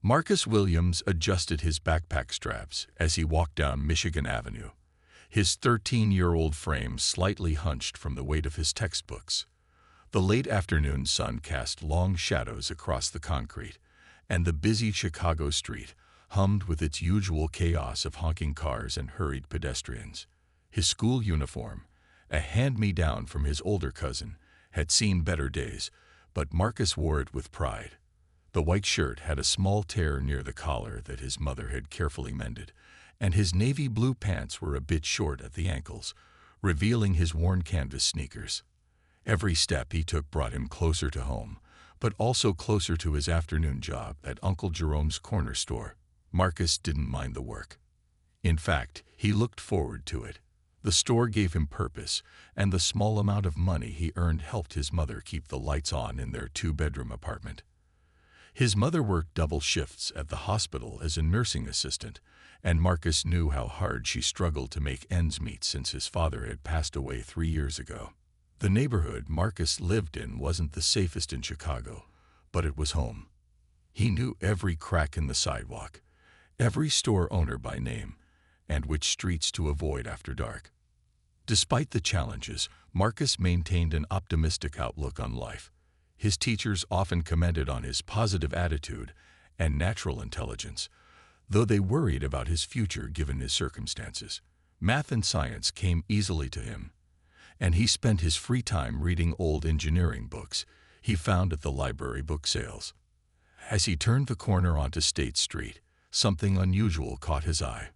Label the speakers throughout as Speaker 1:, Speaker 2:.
Speaker 1: Marcus Williams adjusted his backpack straps as he walked down Michigan Avenue, his 13-year-old frame slightly hunched from the weight of his textbooks. The late afternoon sun cast long shadows across the concrete, and the busy Chicago street hummed with its usual chaos of honking cars and hurried pedestrians. His school uniform, a hand-me-down from his older cousin, had seen better days, but Marcus wore it with pride. The white shirt had a small tear near the collar that his mother had carefully mended, and his navy blue pants were a bit short at the ankles, revealing his worn canvas sneakers. Every step he took brought him closer to home, but also closer to his afternoon job at Uncle Jerome's corner store. Marcus didn't mind the work. In fact, he looked forward to it. The store gave him purpose, and the small amount of money he earned helped his mother keep the lights on in their two-bedroom apartment. His mother worked double shifts at the hospital as a nursing assistant, and Marcus knew how hard she struggled to make ends meet since his father had passed away 3 years ago. The neighborhood Marcus lived in wasn't the safest in Chicago, but it was home. He knew every crack in the sidewalk, every store owner by name, and which streets to avoid after dark. Despite the challenges, Marcus maintained an optimistic outlook on life. His teachers often commented on his positive attitude and natural intelligence, though they worried about his future given his circumstances. Math and science came easily to him, and he spent his free time reading old engineering books he found at the library book sales. As he turned the corner onto State Street, something unusual caught his eye.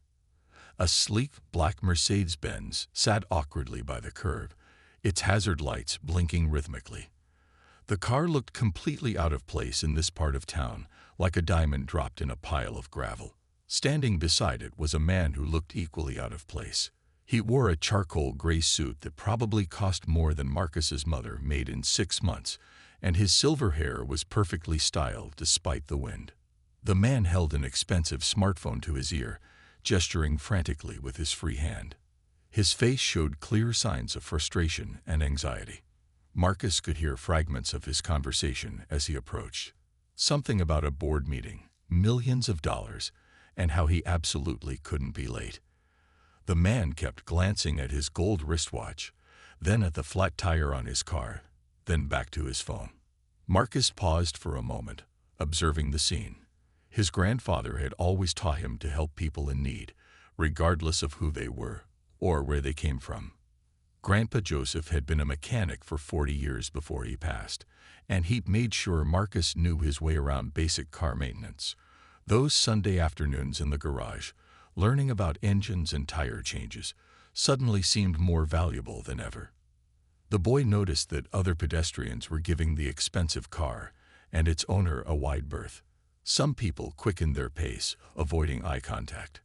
Speaker 1: A sleek black Mercedes-Benz sat awkwardly by the curb, its hazard lights blinking rhythmically. The car looked completely out of place in this part of town, like a diamond dropped in a pile of gravel. Standing beside it was a man who looked equally out of place. He wore a charcoal gray suit that probably cost more than Marcus's mother made in 6 months, and his silver hair was perfectly styled despite the wind. The man held an expensive smartphone to his ear, gesturing frantically with his free hand. His face showed clear signs of frustration and anxiety. Marcus could hear fragments of his conversation as he approached. Something about a board meeting, millions of dollars, and how he absolutely couldn't be late. The man kept glancing at his gold wristwatch, then at the flat tire on his car, then back to his phone. Marcus paused for a moment, observing the scene. His grandfather had always taught him to help people in need, regardless of who they were or where they came from. Grandpa Joseph had been a mechanic for 40 years before he passed, and he made sure Marcus knew his way around basic car maintenance. Those Sunday afternoons in the garage, learning about engines and tire changes, suddenly seemed more valuable than ever. The boy noticed that other pedestrians were giving the expensive car and its owner a wide berth. Some people quickened their pace, avoiding eye contact.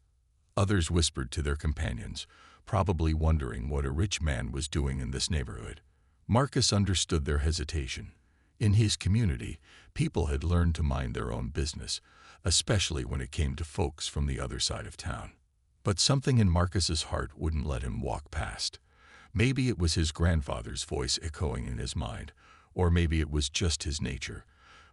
Speaker 1: Others whispered to their companions, probably wondering what a rich man was doing in this neighborhood. Marcus understood their hesitation. In his community, people had learned to mind their own business, especially when it came to folks from the other side of town. But something in Marcus's heart wouldn't let him walk past. Maybe it was his grandfather's voice echoing in his mind, or maybe it was just his nature,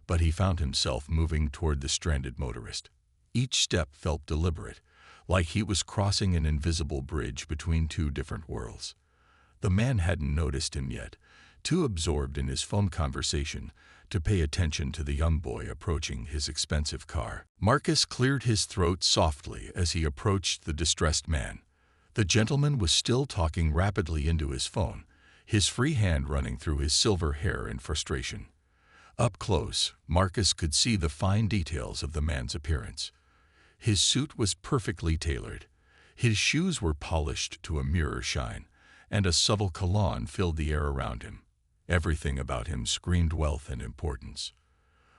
Speaker 1: but he found himself moving toward the stranded motorist. Each step felt deliberate, like he was crossing an invisible bridge between two different worlds. The man hadn't noticed him yet, too absorbed in his phone conversation to pay attention to the young boy approaching his expensive car. Marcus cleared his throat softly as he approached the distressed man. The gentleman was still talking rapidly into his phone, his free hand running through his silver hair in frustration. Up close, Marcus could see the fine details of the man's appearance. His suit was perfectly tailored. His shoes were polished to a mirror shine, and a subtle cologne filled the air around him. Everything about him screamed wealth and importance.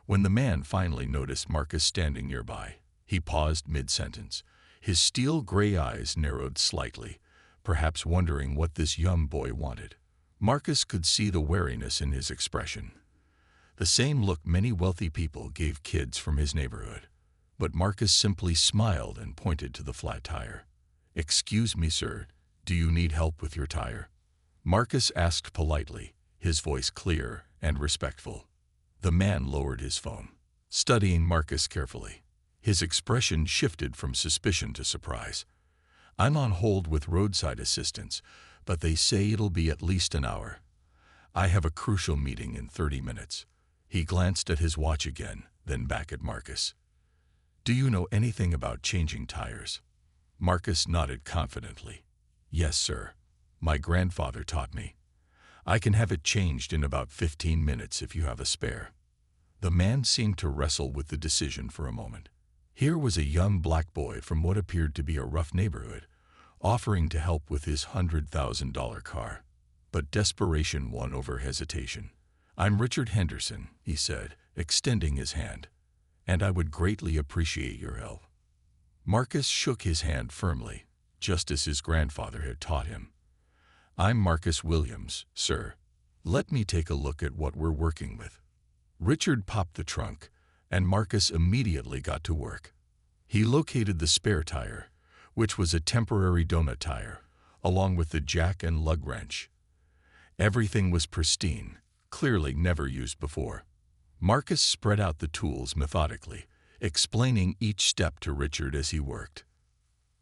Speaker 1: When the man finally noticed Marcus standing nearby, he paused mid-sentence. His steel gray eyes narrowed slightly, perhaps wondering what this young boy wanted. Marcus could see the wariness in his expression. The same look many wealthy people gave kids from his neighborhood. But Marcus simply smiled and pointed to the flat tire. "Excuse me, sir, do you need help with your tire?" Marcus asked politely, his voice clear and respectful. The man lowered his phone, studying Marcus carefully. His expression shifted from suspicion to surprise. "I'm on hold with roadside assistance, but they say it'll be at least an hour. I have a crucial meeting in 30 minutes. He glanced at his watch again, then back at Marcus. "Do you know anything about changing tires?" Marcus nodded confidently. "Yes, sir. My grandfather taught me. I can have it changed in about 15 minutes if you have a spare." The man seemed to wrestle with the decision for a moment. Here was a young black boy from what appeared to be a rough neighborhood, offering to help with his $100,000 car. But desperation won over hesitation. "I'm Richard Henderson," he said, extending his hand, "and I would greatly appreciate your help." Marcus shook his hand firmly, just as his grandfather had taught him. "I'm Marcus Williams, sir. Let me take a look at what we're working with." Richard popped the trunk, and Marcus immediately got to work. He located the spare tire, which was a temporary donut tire, along with the jack and lug wrench. Everything was pristine, clearly never used before. Marcus spread out the tools methodically, explaining each step to Richard as he worked.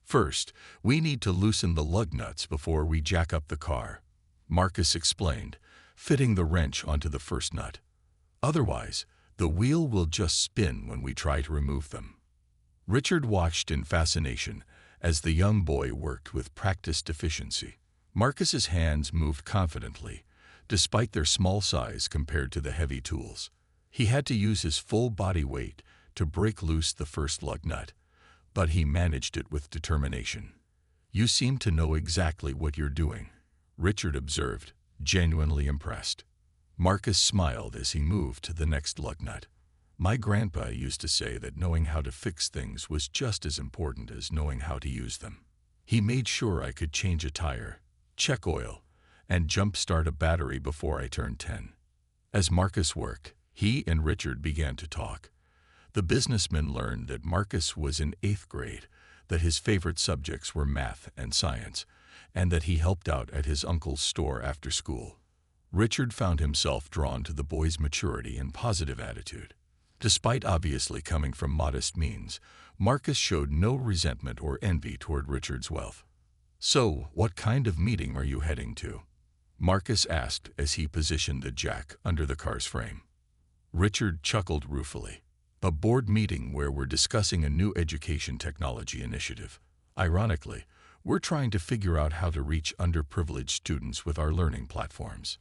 Speaker 1: "First, we need to loosen the lug nuts before we jack up the car," Marcus explained, fitting the wrench onto the first nut. "Otherwise, the wheel will just spin when we try to remove them." Richard watched in fascination as the young boy worked with practiced efficiency. Marcus's hands moved confidently, despite their small size compared to the heavy tools. He had to use his full body weight to break loose the first lug nut, but he managed it with determination. "You seem to know exactly what you're doing," Richard observed, genuinely impressed. Marcus smiled as he moved to the next lug nut. "My grandpa used to say that knowing how to fix things was just as important as knowing how to use them. He made sure I could change a tire, check oil, and jump-start a battery before I turned 10. As Marcus worked, he and Richard began to talk. The businessman learned that Marcus was in 8th grade, that his favorite subjects were math and science, and that he helped out at his uncle's store after school. Richard found himself drawn to the boy's maturity and positive attitude. Despite obviously coming from modest means, Marcus showed no resentment or envy toward Richard's wealth. "So, what kind of meeting are you heading to?" Marcus asked as he positioned the jack under the car's frame. Richard chuckled ruefully. "A board meeting where we're discussing a new education technology initiative. Ironically, we're trying to figure out how to reach underprivileged students with our learning platforms."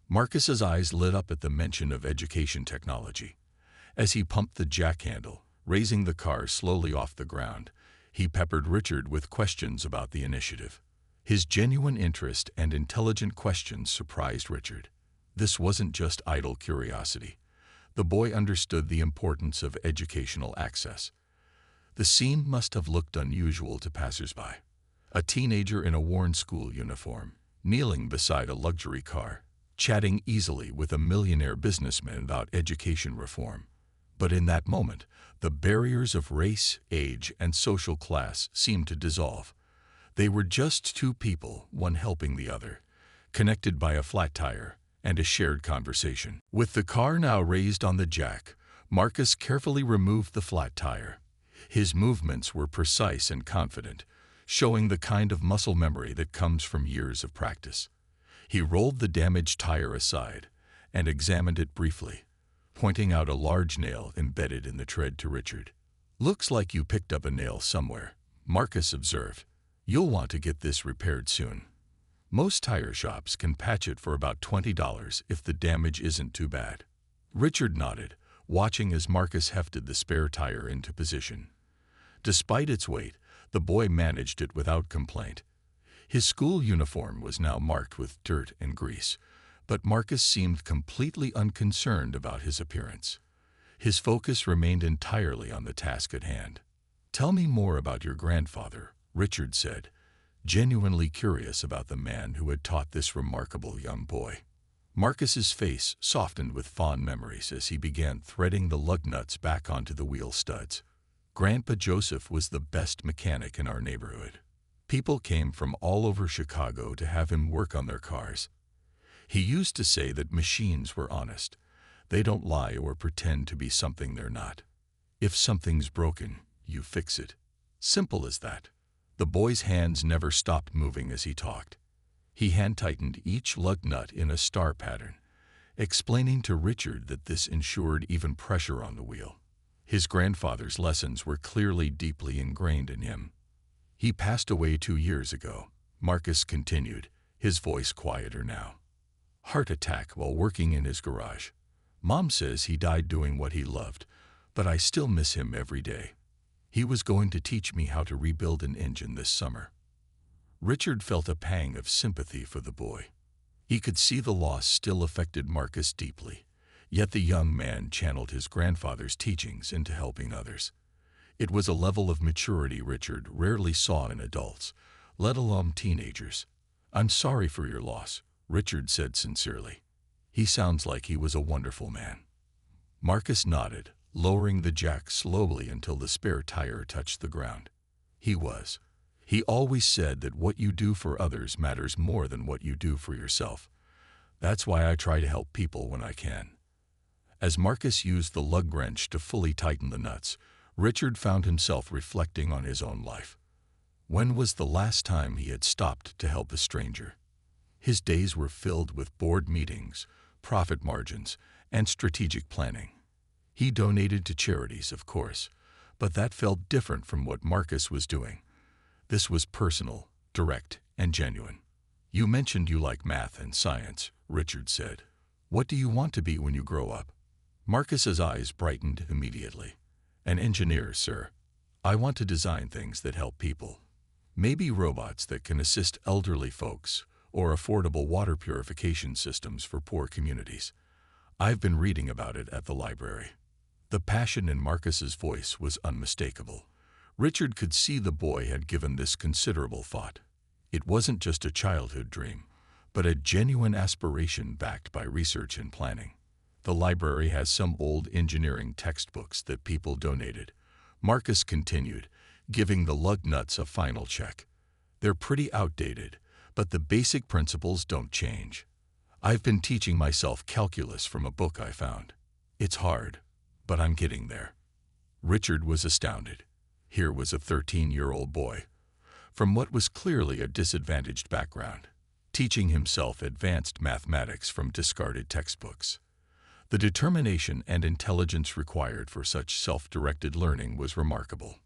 Speaker 1: Marcus's eyes lit up at the mention of education technology. As he pumped the jack handle, raising the car slowly off the ground, he peppered Richard with questions about the initiative. His genuine interest and intelligent questions surprised Richard. This wasn't just idle curiosity. The boy understood the importance of educational access. The scene must have looked unusual to passersby. A teenager in a worn school uniform, kneeling beside a luxury car, chatting easily with a millionaire businessman about education reform. But in that moment, the barriers of race, age, and social class seemed to dissolve. They were just two people, one helping the other, connected by a flat tire and a shared conversation. With the car now raised on the jack, Marcus carefully removed the flat tire. His movements were precise and confident, showing the kind of muscle memory that comes from years of practice. He rolled the damaged tire aside and examined it briefly, pointing out a large nail embedded in the tread to Richard. "Looks like you picked up a nail somewhere," Marcus observed. "You'll want to get this repaired soon. Most tire shops can patch it for about $20 if the damage isn't too bad." Richard nodded, watching as Marcus hefted the spare tire into position. Despite its weight, the boy managed it without complaint. His school uniform was now marked with dirt and grease, but Marcus seemed completely unconcerned about his appearance. His focus remained entirely on the task at hand. "Tell me more about your grandfather," Richard said, genuinely curious about the man who had taught this remarkable young boy. Marcus's face softened with fond memories as he began threading the lug nuts back onto the wheel studs. "Grandpa Joseph was the best mechanic in our neighborhood. People came from all over Chicago to have him work on their cars. He used to say that machines were honest. They don't lie or pretend to be something they're not. If something's broken, you fix it. Simple as that. The boy's hands never stopped moving as he talked. He hand-tightened each lug nut in a star pattern, explaining to Richard that this ensured even pressure on the wheel. His grandfather's lessons were clearly deeply ingrained in him. He passed away 2 years ago, Marcus continued, his voice quieter now. Heart attack while working in his garage. Mom says he died doing what he loved, but I still miss him every day. He was going to teach me how to rebuild an engine this summer. Richard felt a pang of sympathy for the boy. He could see the loss still affected Marcus deeply, yet the young man channeled his grandfather's teachings into helping others. It was a level of maturity Richard rarely saw in adults, let alone teenagers. "I'm sorry for your loss," Richard said sincerely. "He sounds like he was a wonderful man." Marcus nodded, lowering the jack slowly until the spare tire touched the ground. He was. He always said that what you do for others matters more than what you do for yourself. That's why I try to help people when I can. As Marcus used the lug wrench to fully tighten the nuts, Richard found himself reflecting on his own life. When was the last time he had stopped to help a stranger? His days were filled with board meetings, profit margins, and strategic planning. He donated to charities, of course, but that felt different from what Marcus was doing. This was personal, direct, and genuine. "You mentioned you like math and science," Richard said. "What do you want to be when you grow up?" Marcus's eyes brightened immediately. "An engineer, sir. I want to design things that help people. Maybe robots that can assist elderly folks, or affordable water purification systems for poor communities. I've been reading about it at the library." The passion in Marcus's voice was unmistakable. Richard could see the boy had given this considerable thought. It wasn't just a childhood dream, but a genuine aspiration backed by research and planning. "The library has some old engineering textbooks that people donated," Marcus continued, giving the lug nuts a final check. "They're pretty outdated, but the basic principles don't change. I've been teaching myself calculus from a book I found. It's hard, but I'm getting there." Richard was astounded. Here was a 13-year-old boy, from what was clearly a disadvantaged background, teaching himself advanced mathematics from discarded textbooks. The determination and intelligence required for such self-directed learning was remarkable.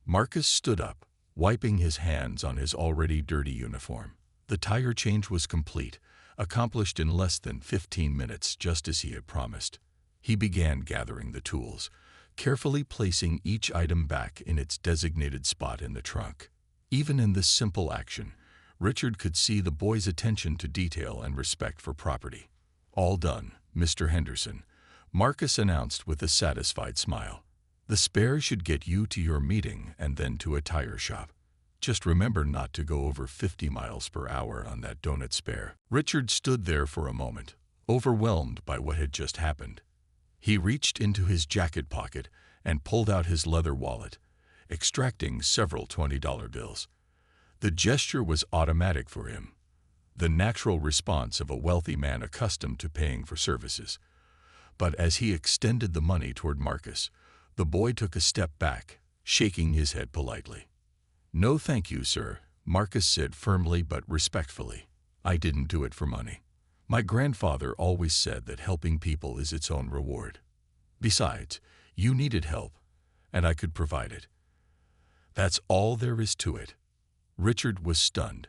Speaker 1: Marcus stood up, wiping his hands on his already dirty uniform. The tire change was complete, accomplished in less than 15 minutes, just as he had promised. He began gathering the tools, carefully placing each item back in its designated spot in the trunk. Even in this simple action, Richard could see the boy's attention to detail and respect for property. "All done, Mr. Henderson," Marcus announced with a satisfied smile. "The spare should get you to your meeting and then to a tire shop. Just remember not to go over 50 miles per hour on that donut spare." Richard stood there for a moment, overwhelmed by what had just happened. He reached into his jacket pocket and pulled out his leather wallet, extracting several $20 bills. The gesture was automatic for him, the natural response of a wealthy man accustomed to paying for services. But as he extended the money toward Marcus, the boy took a step back, shaking his head politely. "No thank you, sir," Marcus said firmly but respectfully. "I didn't do it for money. My grandfather always said that helping people is its own reward. Besides, you needed help, and I could provide it. That's all there is to it." Richard was stunned.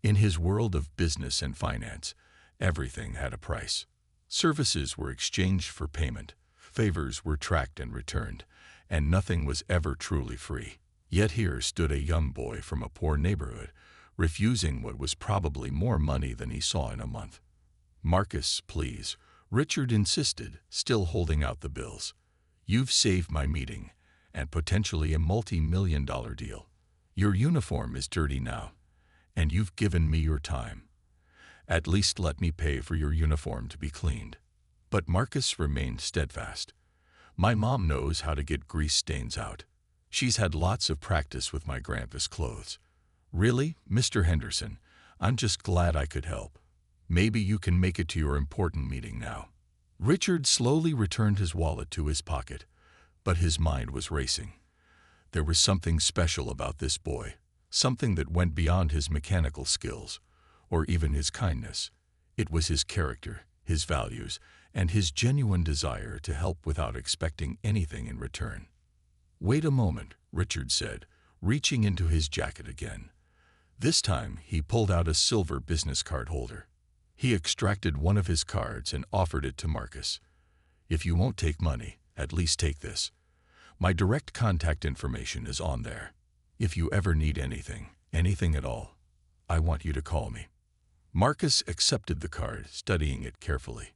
Speaker 1: In his world of business and finance, everything had a price. Services were exchanged for payment, favors were tracked and returned, and nothing was ever truly free. Yet here stood a young boy from a poor neighborhood, refusing what was probably more money than he saw in a month. "Marcus, please," Richard insisted, still holding out the bills. "You've saved my meeting, and potentially a multi-million-dollar deal. Your uniform is dirty now, and you've given me your time. At least let me pay for your uniform to be cleaned." But Marcus remained steadfast. "My mom knows how to get grease stains out. She's had lots of practice with my grandpa's clothes. Really, Mr. Henderson, I'm just glad I could help. Maybe you can make it to your important meeting now." Richard slowly returned his wallet to his pocket, But his mind was racing. There was something special about this boy, something that went beyond his mechanical skills, or even his kindness. It was his character, his values, and his genuine desire to help without expecting anything in return. "Wait a moment," Richard said, reaching into his jacket again. This time, he pulled out a silver business card holder. He extracted one of his cards and offered it to Marcus. "If you won't take money, at least take this. My direct contact information is on there. If you ever need anything, anything at all, I want you to call me." Marcus accepted the card, studying it carefully.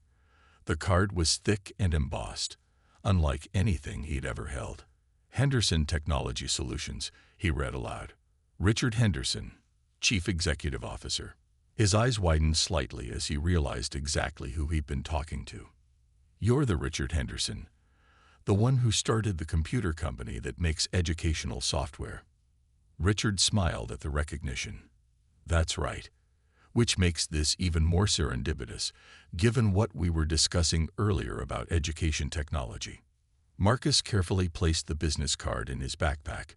Speaker 1: The card was thick and embossed, unlike anything he'd ever held. "Henderson Technology Solutions," he read aloud. "Richard Henderson, Chief Executive Officer." His eyes widened slightly as he realized exactly who he'd been talking to. "You're the Richard Henderson, the one who started the computer company that makes educational software." Richard smiled at the recognition. "That's right. Which makes this even more serendipitous, given what we were discussing earlier about education technology." Marcus carefully placed the business card in his backpack,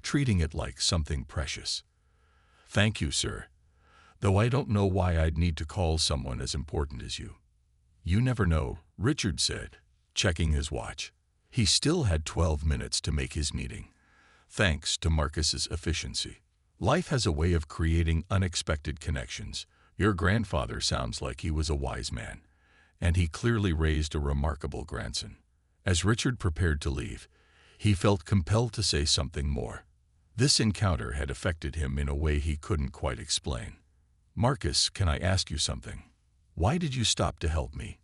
Speaker 1: treating it like something precious. "Thank you, sir. Though I don't know why I'd need to call someone as important as you." "You never know," Richard said, checking his watch. He still had 12 minutes to make his meeting, thanks to Marcus's efficiency. Life has a way of creating unexpected connections. Your grandfather sounds like he was a wise man, and he clearly raised a remarkable grandson. As Richard prepared to leave, he felt compelled to say something more. This encounter had affected him in a way he couldn't quite explain. "Marcus, can I ask you something? Why did you stop to help me?"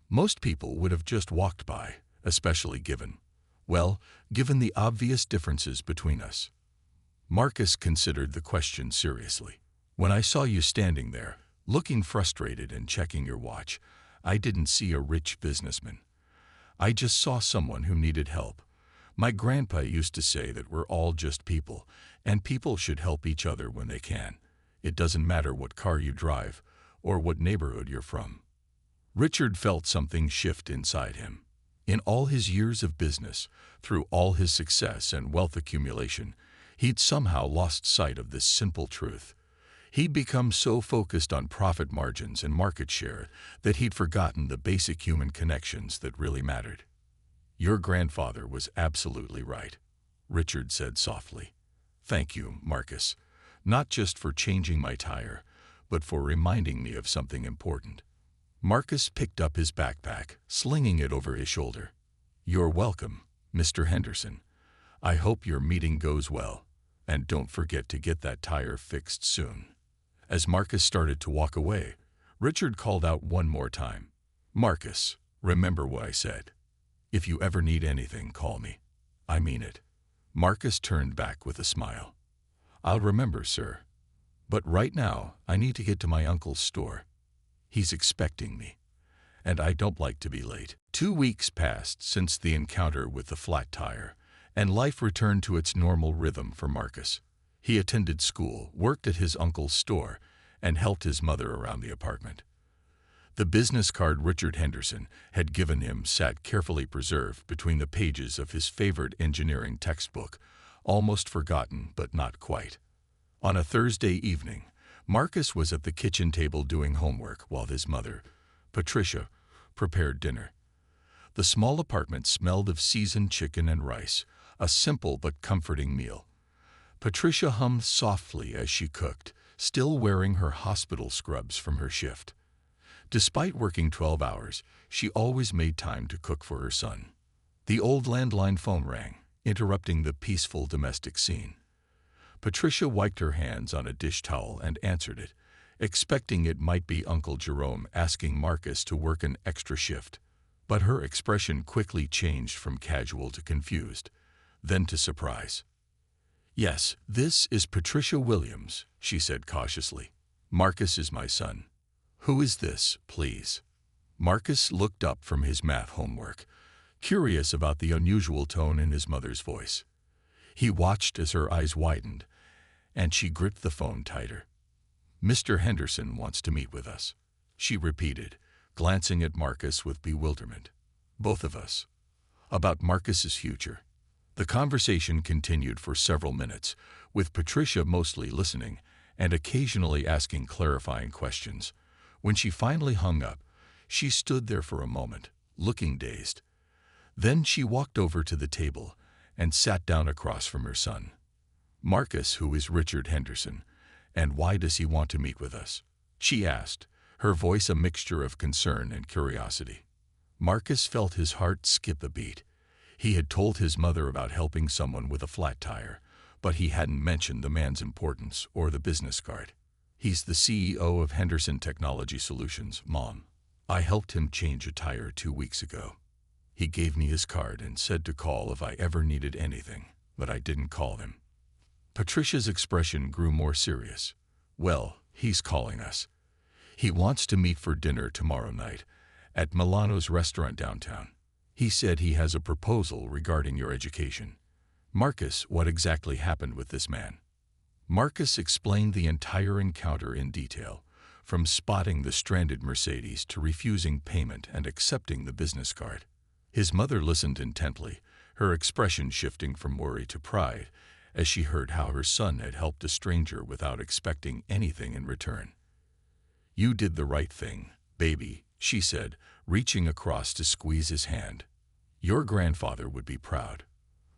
Speaker 1: Most people would have just walked by, especially given the obvious differences between us. Marcus considered the question seriously. "When I saw you standing there, looking frustrated and checking your watch, I didn't see a rich businessman. I just saw someone who needed help. My grandpa used to say that we're all just people, and people should help each other when they can. It doesn't matter what car you drive or what neighborhood you're from." Richard felt something shift inside him. In all his years of business, through all his success and wealth accumulation, he'd somehow lost sight of this simple truth. He'd become so focused on profit margins and market share that he'd forgotten the basic human connections that really mattered. "Your grandfather was absolutely right," Richard said softly. "Thank you, Marcus, not just for changing my tire, but for reminding me of something important." Marcus picked up his backpack, slinging it over his shoulder. "You're welcome, Mr. Henderson. I hope your meeting goes well, and don't forget to get that tire fixed soon." As Marcus started to walk away, Richard called out one more time. "Marcus, remember what I said. If you ever need anything, call me. I mean it." Marcus turned back with a smile. "I'll remember, sir. But right now, I need to get to my uncle's store. He's expecting me, and I don't like to be late." 2 weeks passed since the encounter with the flat tire, and life returned to its normal rhythm for Marcus. He attended school, worked at his uncle's store, and helped his mother around the apartment. The business card Richard Henderson had given him sat carefully preserved between the pages of his favorite engineering textbook, almost forgotten but not quite. On a Thursday evening, Marcus was at the kitchen table doing homework while his mother, Patricia, prepared dinner. The small apartment smelled of seasoned chicken and rice, a simple but comforting meal. Patricia hummed softly as she cooked, still wearing her hospital scrubs from her shift. Despite working 12 hours, she always made time to cook for her son. The old landline phone rang, interrupting the peaceful domestic scene. Patricia wiped her hands on a dish towel and answered it, expecting it might be Uncle Jerome asking Marcus to work an extra shift. But her expression quickly changed from casual to confused, then to surprise. "Yes, this is Patricia Williams," she said cautiously. "Marcus is my son. Who is this, please?" Marcus looked up from his math homework, curious about the unusual tone in his mother's voice. He watched as her eyes widened, and she gripped the phone tighter. "Mr. Henderson wants to meet with us," she repeated, glancing at Marcus with bewilderment. "Both of us. about Marcus's future. The conversation continued for several minutes, with Patricia mostly listening and occasionally asking clarifying questions. When she finally hung up, she stood there for a moment, looking dazed. Then she walked over to the table and sat down across from her son. "Marcus, who is Richard Henderson, and why does he want to meet with us?" she asked, her voice a mixture of concern and curiosity. Marcus felt his heart skip a beat. He had told his mother about helping someone with a flat tire, but he hadn't mentioned the man's importance or the business card. "He's the CEO of Henderson Technology Solutions, Mom. I helped him change a tire 2 weeks ago. He gave me his card and said to call if I ever needed anything, but I didn't call him." Patricia's expression grew more serious. "Well, he's calling us. He wants to meet for dinner tomorrow night at Milano's restaurant downtown. He said he has a proposal regarding your education." "Marcus, what exactly happened with this man?" Marcus explained the entire encounter in detail, from spotting the stranded Mercedes to refusing payment and accepting the business card. His mother listened intently, her expression shifting from worry to pride, as she heard how her son had helped a stranger without expecting anything in return. "You did the right thing, baby," she said, reaching across to squeeze his hand. "Your grandfather would be proud.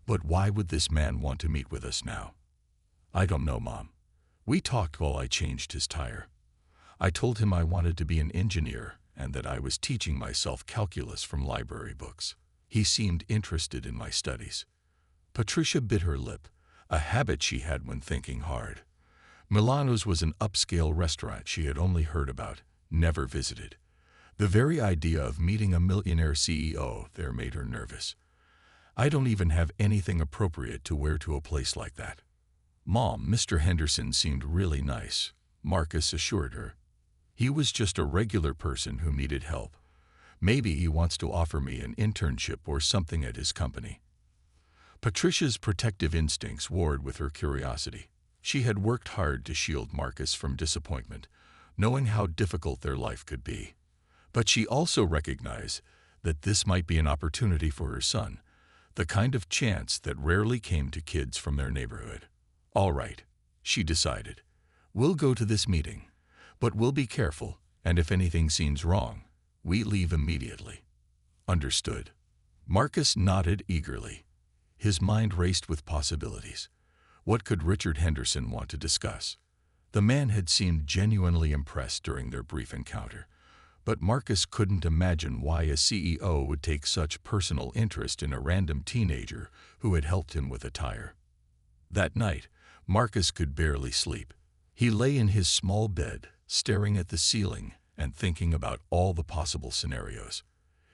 Speaker 1: But why would this man want to meet with us now?" "I don't know, Mom. We talked while I changed his tire. I told him I wanted to be an engineer and that I was teaching myself calculus from library books. He seemed interested in my studies." Patricia bit her lip, a habit she had when thinking hard. Milano's was an upscale restaurant she had only heard about, never visited. The very idea of meeting a millionaire CEO there made her nervous. "I don't even have anything appropriate to wear to a place like that." "Mom, Mr. Henderson seemed really nice," Marcus assured her. "He was just a regular person who needed help. Maybe he wants to offer me an internship or something at his company." Patricia's protective instincts warred with her curiosity. She had worked hard to shield Marcus from disappointment, knowing how difficult their life could be. But she also recognized that this might be an opportunity for her son, the kind of chance that rarely came to kids from their neighborhood. "All right," she decided. "We'll go to this meeting, but we'll be careful, and if anything seems wrong, we leave immediately." "Understood." Marcus nodded eagerly. His mind raced with possibilities. What could Richard Henderson want to discuss? The man had seemed genuinely impressed during their brief encounter, but Marcus couldn't imagine why a CEO would take such personal interest in a random teenager who had helped him with a tire. That night, Marcus could barely sleep. He lay in his small bed, staring at the ceiling and thinking about all the possible scenarios.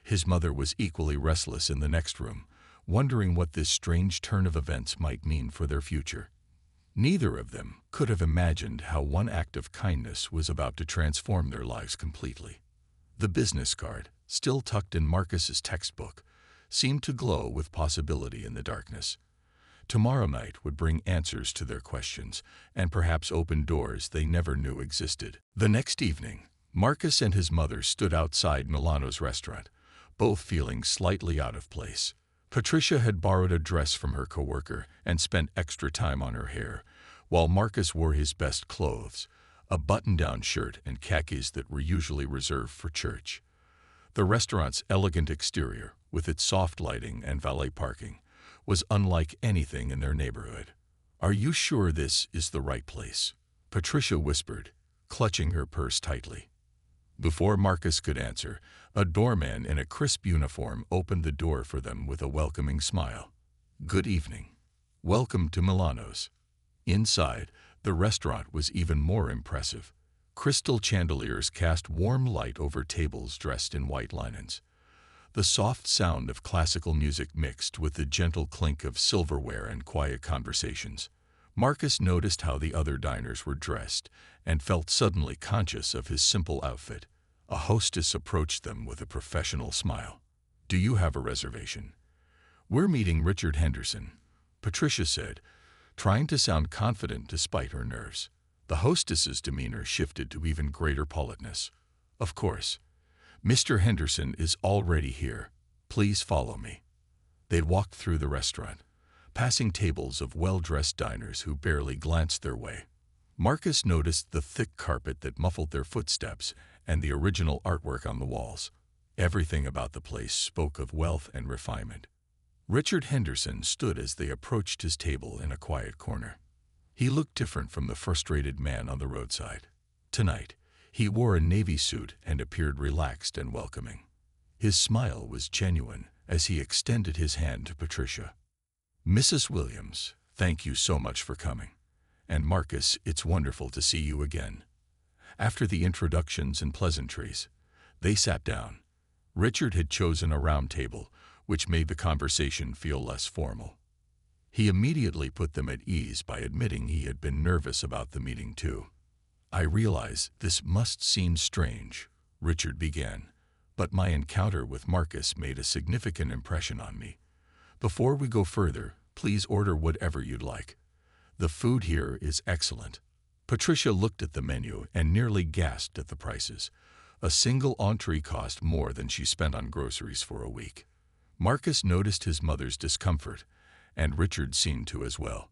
Speaker 1: His mother was equally restless in the next room, wondering what this strange turn of events might mean for their future. Neither of them could have imagined how one act of kindness was about to transform their lives completely. The business card, still tucked in Marcus's textbook, seemed to glow with possibility in the darkness. Tomorrow night would bring answers to their questions and perhaps open doors they never knew existed. The next evening, Marcus and his mother stood outside Milano's restaurant, both feeling slightly out of place. Patricia had borrowed a dress from her coworker and spent extra time on her hair, while Marcus wore his best clothes, a button-down shirt and khakis that were usually reserved for church. The restaurant's elegant exterior, with its soft lighting and valet parking, was unlike anything in their neighborhood. "Are you sure this is the right place?" Patricia whispered, clutching her purse tightly. Before Marcus could answer, a doorman in a crisp uniform opened the door for them with a welcoming smile. "Good evening. Welcome to Milano's." Inside, the restaurant was even more impressive. Crystal chandeliers cast warm light over tables dressed in white linens. The soft sound of classical music mixed with the gentle clink of silverware and quiet conversations. Marcus noticed how the other diners were dressed and felt suddenly conscious of his simple outfit. A hostess approached them with a professional smile. "Do you have a reservation?" "We're meeting Richard Henderson," Patricia said, trying to sound confident despite her nerves. The hostess's demeanor shifted to even greater politeness. "Of course. Mr. Henderson is already here. Please follow me." They walked through the restaurant, passing tables of well-dressed diners who barely glanced their way. Marcus noticed the thick carpet that muffled their footsteps and the original artwork on the walls. Everything about the place spoke of wealth and refinement. Richard Henderson stood as they approached his table in a quiet corner. He looked different from the frustrated man on the roadside. Tonight, he wore a navy suit and appeared relaxed and welcoming. His smile was genuine as he extended his hand to Patricia. "Mrs. Williams, thank you so much for coming. And Marcus, it's wonderful to see you again." After the introductions and pleasantries, they sat down. Richard had chosen a round table, which made the conversation feel less formal. He immediately put them at ease by admitting he had been nervous about the meeting too. "I realize this must seem strange," Richard began, "but my encounter with Marcus made a significant impression on me. Before we go further, please order whatever you'd like. The food here is excellent." Patricia looked at the menu and nearly gasped at the prices. A single entree cost more than she spent on groceries for a week. Marcus noticed his mother's discomfort, and Richard seemed to as well.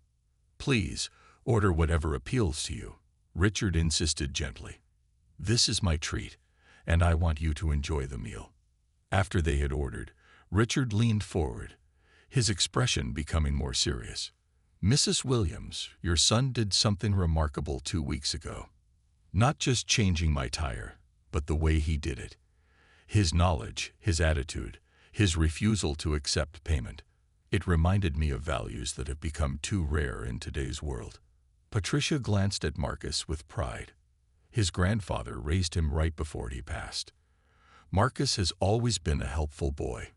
Speaker 1: "Please, order whatever appeals to you," Richard insisted gently. "This is my treat, and I want you to enjoy the meal." After they had ordered, Richard leaned forward, his expression becoming more serious. "Mrs. Williams, your son did something remarkable 2 weeks ago. Not just changing my tire, but the way he did it. His knowledge, his attitude, his refusal to accept payment. It reminded me of values that have become too rare in today's world." Patricia glanced at Marcus with pride. His grandfather raised him right before he passed. "Marcus has always been a helpful boy."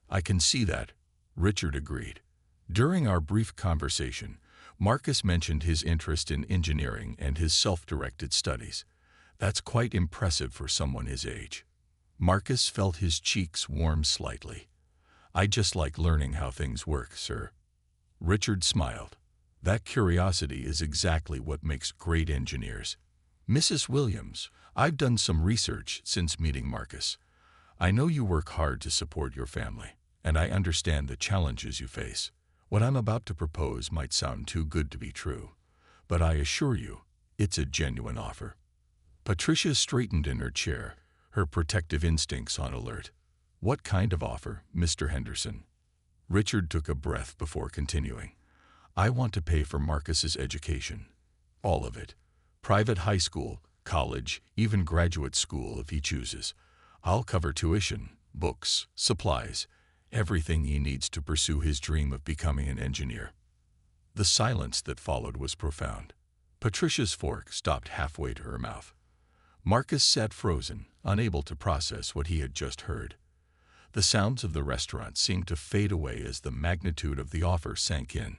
Speaker 1: "I can see that," Richard agreed. During our brief conversation, Marcus mentioned his interest in engineering and his self-directed studies. "That's quite impressive for someone his age." Marcus felt his cheeks warm slightly. "I just like learning how things work, sir." Richard smiled. "That curiosity is exactly what makes great engineers." "Mrs. Williams, I've done some research since meeting Marcus. I know you work hard to support your family, and I understand the challenges you face. What I'm about to propose might sound too good to be true, but I assure you, it's a genuine offer." Patricia straightened in her chair, her protective instincts on alert. "What kind of offer, Mr. Henderson?" Richard took a breath before continuing. "I want to pay for Marcus's education. All of it. Private high school, college, even graduate school if he chooses. I'll cover tuition, books, supplies, everything he needs to pursue his dream of becoming an engineer." The silence that followed was profound. Patricia's fork stopped halfway to her mouth. Marcus sat frozen, unable to process what he had just heard. The sounds of the restaurant seemed to fade away as the magnitude of the offer sank in.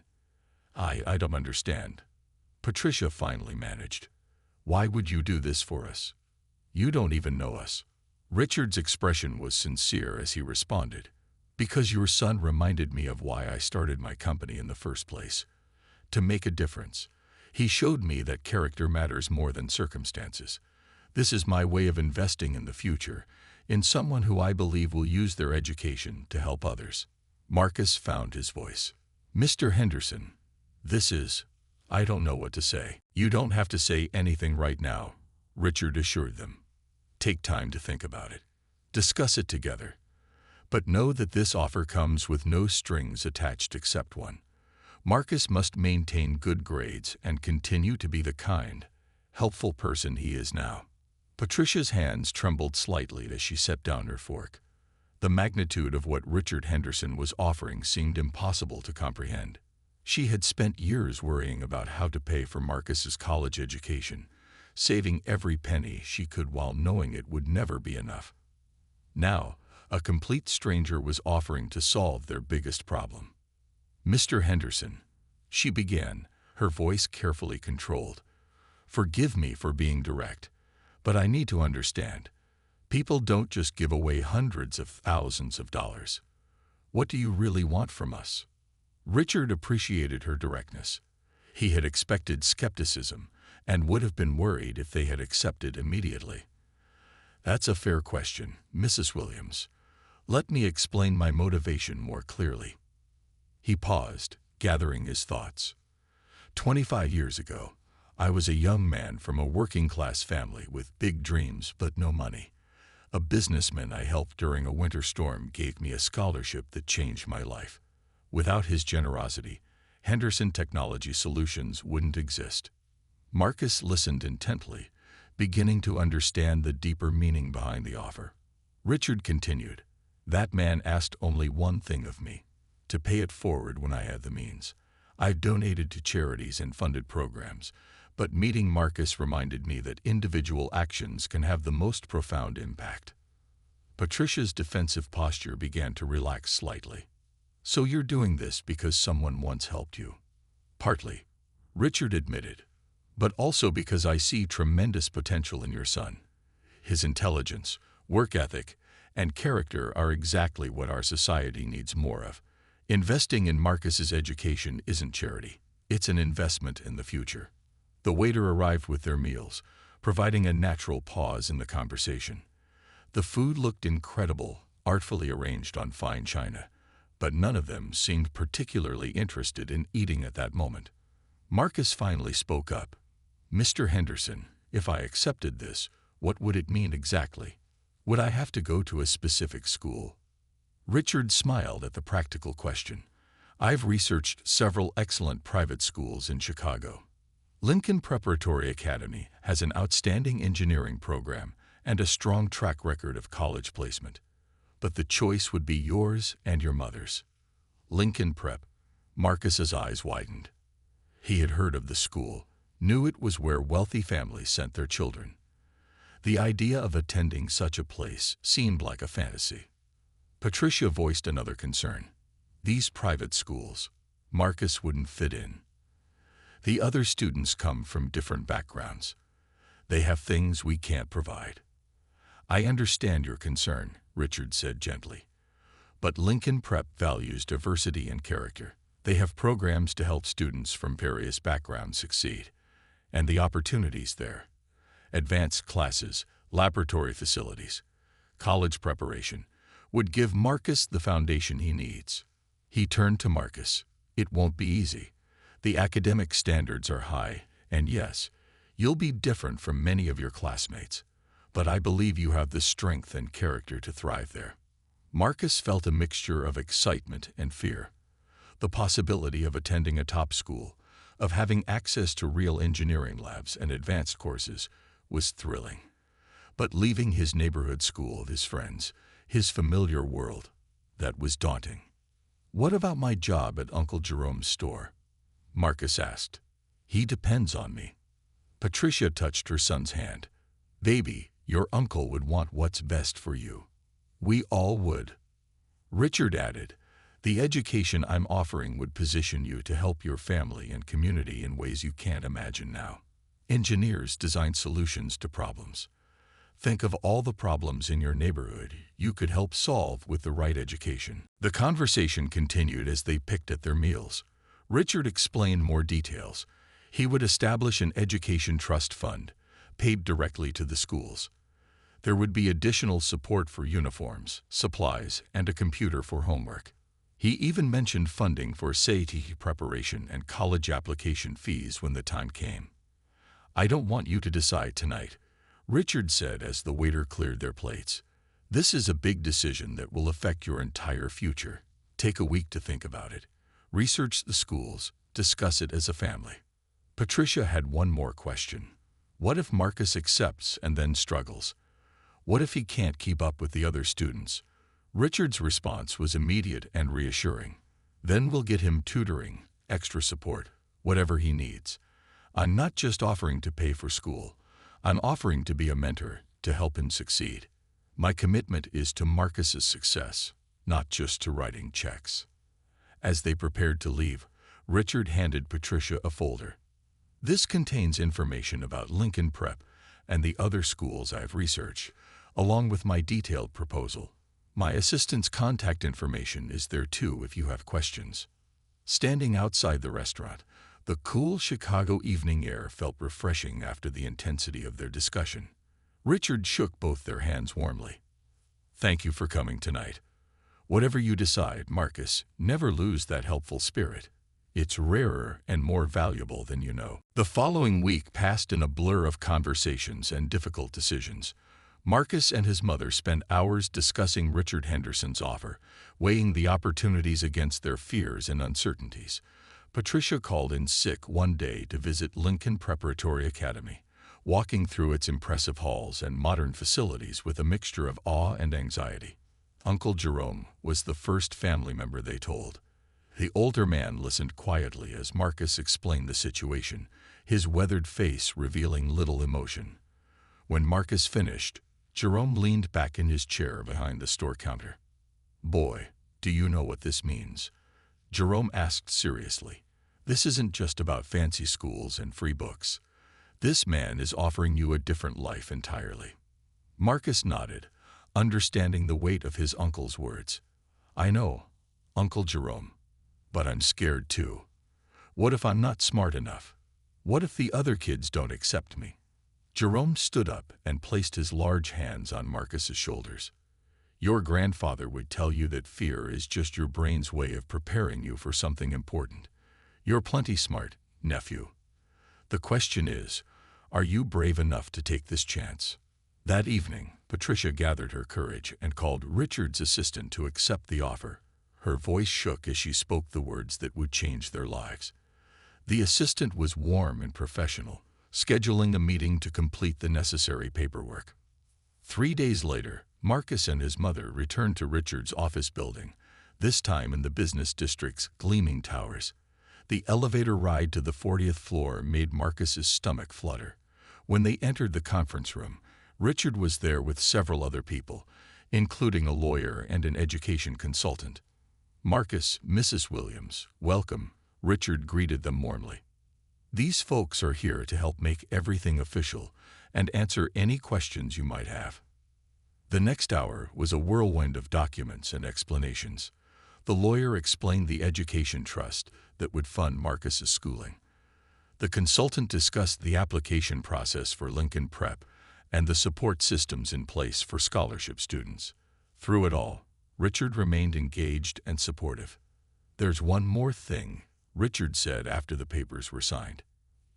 Speaker 1: I don't understand," Patricia finally managed. "Why would you do this for us? You don't even know us." Richard's expression was sincere as he responded. "Because your son reminded me of why I started my company in the first place. To make a difference. He showed me that character matters more than circumstances. This is my way of investing in the future, in someone who I believe will use their education to help others." Marcus found his voice. "Mr. Henderson, I don't know what to say." "You don't have to say anything right now," Richard assured them. "Take time to think about it. Discuss it together. But know that this offer comes with no strings attached except one. Marcus must maintain good grades and continue to be the kind, helpful person he is now." Patricia's hands trembled slightly as she set down her fork. The magnitude of what Richard Henderson was offering seemed impossible to comprehend. She had spent years worrying about how to pay for Marcus's college education, saving every penny she could while knowing it would never be enough. Now, a complete stranger was offering to solve their biggest problem. "Mr. Henderson," she began, her voice carefully controlled. "Forgive me for being direct, but I need to understand. People don't just give away hundreds of thousands of dollars. What do you really want from us?" Richard appreciated her directness. He had expected skepticism and would have been worried if they had accepted immediately. "That's a fair question, Mrs. Williams. Let me explain my motivation more clearly." He paused, gathering his thoughts. 25 years ago, I was a young man from a working-class family with big dreams but no money. A businessman I helped during a winter storm gave me a scholarship that changed my life. Without his generosity, Henderson Technology Solutions wouldn't exist. Marcus listened intently, beginning to understand the deeper meaning behind the offer. Richard continued, "That man asked only one thing of me, to pay it forward when I had the means. I've donated to charities and funded programs, but meeting Marcus reminded me that individual actions can have the most profound impact." Patricia's defensive posture began to relax slightly. "So you're doing this because someone once helped you?" "Partly," Richard admitted, "but also because I see tremendous potential in your son. His intelligence, work ethic, and character are exactly what our society needs more of. Investing in Marcus's education isn't charity. It's an investment in the future." The waiter arrived with their meals, providing a natural pause in the conversation. The food looked incredible, artfully arranged on fine china, but none of them seemed particularly interested in eating at that moment. Marcus finally spoke up. "Mr. Henderson, if I accepted this, what would it mean exactly? Would I have to go to a specific school?" Richard smiled at the practical question. "I've researched several excellent private schools in Chicago. Lincoln Preparatory Academy has an outstanding engineering program and a strong track record of college placement. But the choice would be yours and your mother's." Lincoln Prep. Marcus's eyes widened. He had heard of the school, knew it was where wealthy families sent their children. The idea of attending such a place seemed like a fantasy. Patricia voiced another concern. These private schools, Marcus wouldn't fit in. The other students come from different backgrounds. They have things we can't provide. "I understand your concern," Richard said gently. "But Lincoln Prep values diversity and character. They have programs to help students from various backgrounds succeed. And the opportunities there. Advanced classes, laboratory facilities, college preparation, would give Marcus the foundation he needs." He turned to Marcus. "It won't be easy. The academic standards are high, and yes, you'll be different from many of your classmates. But I believe you have the strength and character to thrive there." Marcus felt a mixture of excitement and fear. The possibility of attending a top school, of having access to real engineering labs and advanced courses, was thrilling. But leaving his neighborhood school, his friends, his familiar world, that was daunting. "What about my job at Uncle Jerome's store?" Marcus asked. "He depends on me." Patricia touched her son's hand. "Baby, your uncle would want what's best for you." "We all would." Richard added, "The education I'm offering would position you to help your family and community in ways you can't imagine now. Engineers design solutions to problems. Think of all the problems in your neighborhood you could help solve with the right education." The conversation continued as they picked at their meals. Richard explained more details. He would establish an education trust fund, paid directly to the schools. There would be additional support for uniforms, supplies, and a computer for homework. He even mentioned funding for SAT preparation and college application fees when the time came. "I don't want you to decide tonight," Richard said as the waiter cleared their plates. "This is a big decision that will affect your entire future. Take a week to think about it. Research the schools, discuss it as a family." Patricia had one more question. What if Marcus accepts and then struggles? What if he can't keep up with the other students? Richard's response was immediate and reassuring. "Then we'll get him tutoring, extra support, whatever he needs. I'm not just offering to pay for school. I'm offering to be a mentor to help him succeed. My commitment is to Marcus's success, not just to writing checks." As they prepared to leave, Richard handed Patricia a folder. "This contains information about Lincoln Prep and the other schools I've researched, along with my detailed proposal. My assistant's contact information is there too if you have questions." Standing outside the restaurant, the cool Chicago evening air felt refreshing after the intensity of their discussion. Richard shook both their hands warmly. "Thank you for coming tonight. Whatever you decide, Marcus, never lose that helpful spirit. It's rarer and more valuable than you know. The following week passed in a blur of conversations and difficult decisions. Marcus and his mother spent hours discussing Richard Henderson's offer, weighing the opportunities against their fears and uncertainties. Patricia called in sick one day to visit Lincoln Preparatory Academy, walking through its impressive halls and modern facilities with a mixture of awe and anxiety. Uncle Jerome was the first family member they told. The older man listened quietly as Marcus explained the situation, his weathered face revealing little emotion. When Marcus finished, Jerome leaned back in his chair behind the store counter. "Boy, do you know what this means?" Jerome asked seriously. "This isn't just about fancy schools and free books. This man is offering you a different life entirely." Marcus nodded, understanding the weight of his uncle's words. "I know, Uncle Jerome, but I'm scared too. What if I'm not smart enough? What if the other kids don't accept me?" Jerome stood up and placed his large hands on Marcus's shoulders. "Your grandfather would tell you that fear is just your brain's way of preparing you for something important. You're plenty smart, nephew. The question is, are you brave enough to take this chance?" That evening, Patricia gathered her courage and called Richard's assistant to accept the offer. Her voice shook as she spoke the words that would change their lives. The assistant was warm and professional, scheduling a meeting to complete the necessary paperwork. 3 days later, Marcus and his mother returned to Richard's office building, this time in the business district's gleaming towers. The elevator ride to the 40th floor made Marcus's stomach flutter. When they entered the conference room, Richard was there with several other people, including a lawyer and an education consultant. "Marcus, Mrs. Williams, welcome," Richard greeted them warmly. "These folks are here to help make everything official and answer any questions you might have." The next hour was a whirlwind of documents and explanations. The lawyer explained the education trust that would fund Marcus's schooling. The consultant discussed the application process for Lincoln Prep and the support systems in place for scholarship students. Through it all, Richard remained engaged and supportive. "There's one more thing," Richard said after the papers were signed.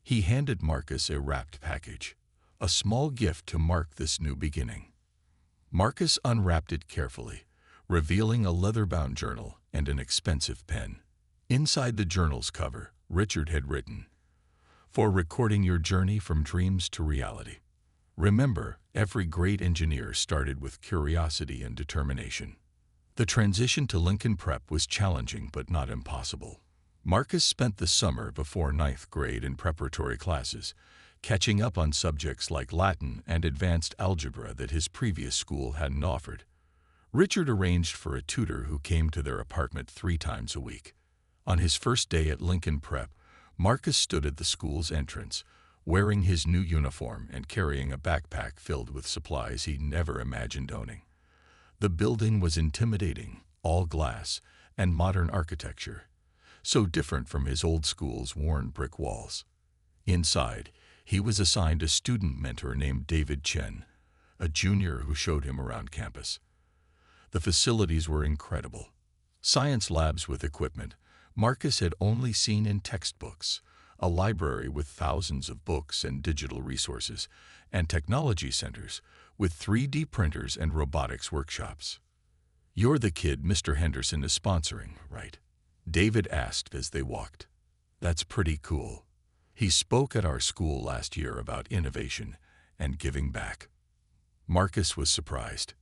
Speaker 1: He handed Marcus a wrapped package, a small gift to mark this new beginning. Marcus unwrapped it carefully, revealing a leather-bound journal and an expensive pen. Inside the journal's cover, Richard had written, "For recording your journey from dreams to reality. Remember, every great engineer started with curiosity and determination." The transition to Lincoln Prep was challenging but not impossible. Marcus spent the summer before 9th grade in preparatory classes, catching up on subjects like Latin and advanced algebra that his previous school hadn't offered. Richard arranged for a tutor who came to their apartment 3 times a week. On his first day at Lincoln Prep, Marcus stood at the school's entrance, wearing his new uniform and carrying a backpack filled with supplies he'd never imagined owning. The building was intimidating, all glass, and modern architecture, so different from his old school's worn brick walls. Inside, he was assigned a student mentor named David Chen, a junior who showed him around campus. The facilities were incredible. Science labs with equipment Marcus had only seen in textbooks, a library with thousands of books and digital resources, and technology centers with 3D printers and robotics workshops. "You're the kid Mr. Henderson is sponsoring, right?" David asked as they walked. "That's pretty cool. He spoke at our school last year about innovation and giving back." Marcus was surprised.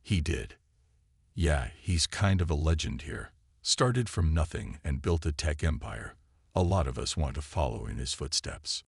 Speaker 1: "He did. Yeah, he's kind of a legend here. Started from nothing and built a tech empire. A lot of us want to follow in his footsteps."